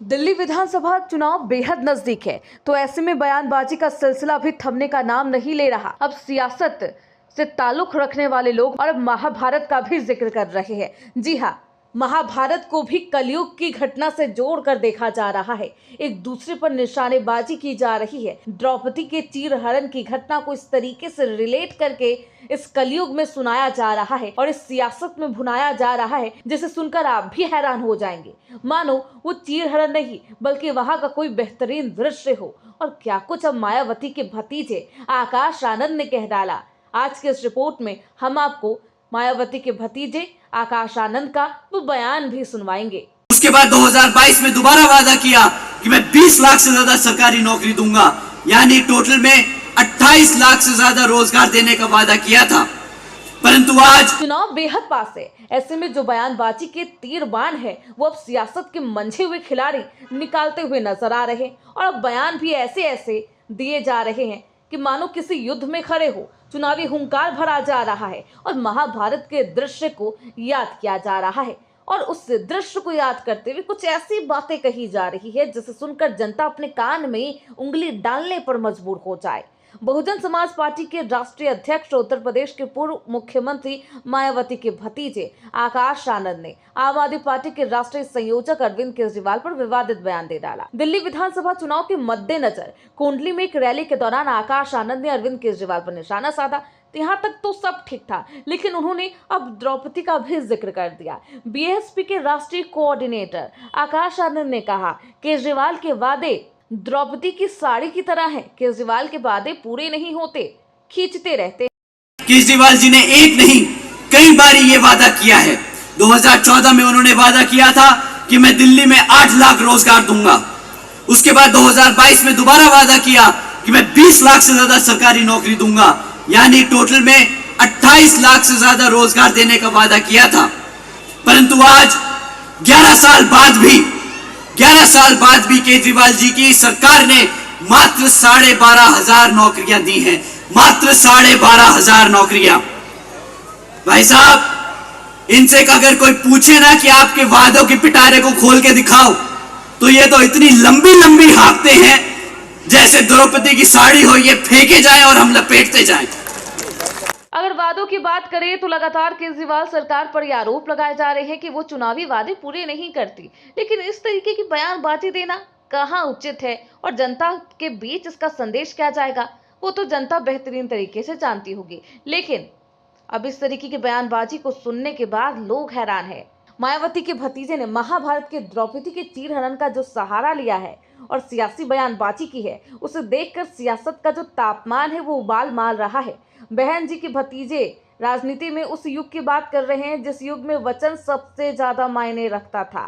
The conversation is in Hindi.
दिल्ली विधानसभा चुनाव बेहद नजदीक है, तो ऐसे में बयानबाजी का सिलसिला भी थमने का नाम नहीं ले रहा। अब सियासत से ताल्लुक रखने वाले लोग और महाभारत का भी जिक्र कर रहे हैं। जी हाँ, महाभारत को भी कलयुग की घटना से जोड़कर देखा जा रहा है। एक दूसरे पर निशानेबाजी की जा रही है। द्रौपदी के चीरहरण की घटना को इस तरीके से रिलेट करके इस कलयुग में सुनाया जा रहा है और इस सियासत में भुनाया जा रहा है, जिसे सुनकर आप भी हैरान हो जाएंगे। मानो वो चीरहरण नहीं बल्कि वहां का कोई बेहतरीन दृश्य हो। और क्या कुछ अब मायावती के भतीजे आकाश आनंद ने कह डाला। आज के इस रिपोर्ट में हम आपको मायावती के भतीजे आकाश आनंद का वो बयान भी सुनवाएंगे। उसके बाद 2022 में दोबारा वादा किया कि मैं 20 लाख से ज्यादा सरकारी नौकरी दूंगा, यानी टोटल में 28 लाख से ज्यादा रोजगार देने का वादा किया था। परंतु आज चुनाव बेहद पास है। ऐसे में जो बयानबाजी के तीर बाण है वो अब सियासत के मंझे हुए खिलाड़ी निकालते हुए नजर आ रहे हैं। और अब बयान भी ऐसे ऐसे दिए जा रहे हैं कि मानो किसी युद्ध में खड़े हो। चुनावी हुंकार भरा जा रहा है और महाभारत के दृश्य को याद किया जा रहा है। और उस दृश्य को याद करते हुए कुछ ऐसी बातें कही जा रही है जिसे सुनकर जनता अपने कान में उंगली डालने पर मजबूर हो जाए। बहुजन समाज पार्टी के राष्ट्रीय अध्यक्ष उत्तर प्रदेश के पूर्व मुख्यमंत्री मायावती के भतीजे आकाश आनंद ने आम आदमी पार्टी के राष्ट्रीय संयोजक अरविंद केजरीवाल पर विवादित बयान दे डाला। दिल्ली विधानसभा चुनाव के मद्देनजर कोंडली में एक रैली के दौरान आकाश आनंद ने अरविंद केजरीवाल पर निशाना साधा। यहाँ तक तो सब ठीक था, लेकिन उन्होंने अब द्रौपदी का भी जिक्र कर दिया। बीएसपी के राष्ट्रीय कोऑर्डिनेटर आकाश आनंद ने कहा, केजरीवाल के वादे द्रौपदी की साड़ी की तरह है। केजरीवाल के वादे पूरे नहीं होते, खींचते रहते। केजरीवाल जी ने एक नहीं कई बार ये वादा किया है। 2014 में उन्होंने वादा किया था कि मैं दिल्ली में 8 लाख रोजगार दूंगा। उसके बाद 2022 में दोबारा वादा किया कि मैं 20 लाख से ज्यादा सरकारी नौकरी दूंगा, यानी टोटल में 28 लाख से ज्यादा रोजगार देने का वादा किया था। परंतु आज 11 साल बाद भी केजरीवाल जी की सरकार ने मात्र 12,500 नौकरियां दी हैं। मात्र 12,500 नौकरियां। भाई साहब, इनसे अगर कोई पूछे ना कि आपके वादों के पिटारे को खोल के दिखाओ, तो ये तो इतनी लंबी लंबी हाँकते हैं जैसे द्रौपदी की साड़ी हो, ये फेंके जाए और हम लपेटते जाएं। अगर वादों की बात करें तो लगातार केजरीवाल सरकार पर यह आरोप लगाए जा रहे हैं कि वो चुनावी वादे पूरे नहीं करती, लेकिन इस तरीके की बयानबाजी देना कहाँ उचित है और जनता के बीच इसका संदेश क्या जाएगा, वो तो जनता बेहतरीन तरीके से जानती होगी। लेकिन अब इस तरीके की बयानबाजी को सुनने के बाद लोग हैरान हैं। मायावती के भतीजे ने महाभारत के द्रौपदी के चीरहरण का जो सहारा लिया है और सियासी बयानबाजी की है, उसे देखकर सियासत का जो तापमान है वो उबाल मार रहा है। बहन जी के भतीजे राजनीति में उस युग की बात कर रहे हैं जिस युग में वचन सबसे ज्यादा मायने रखता था।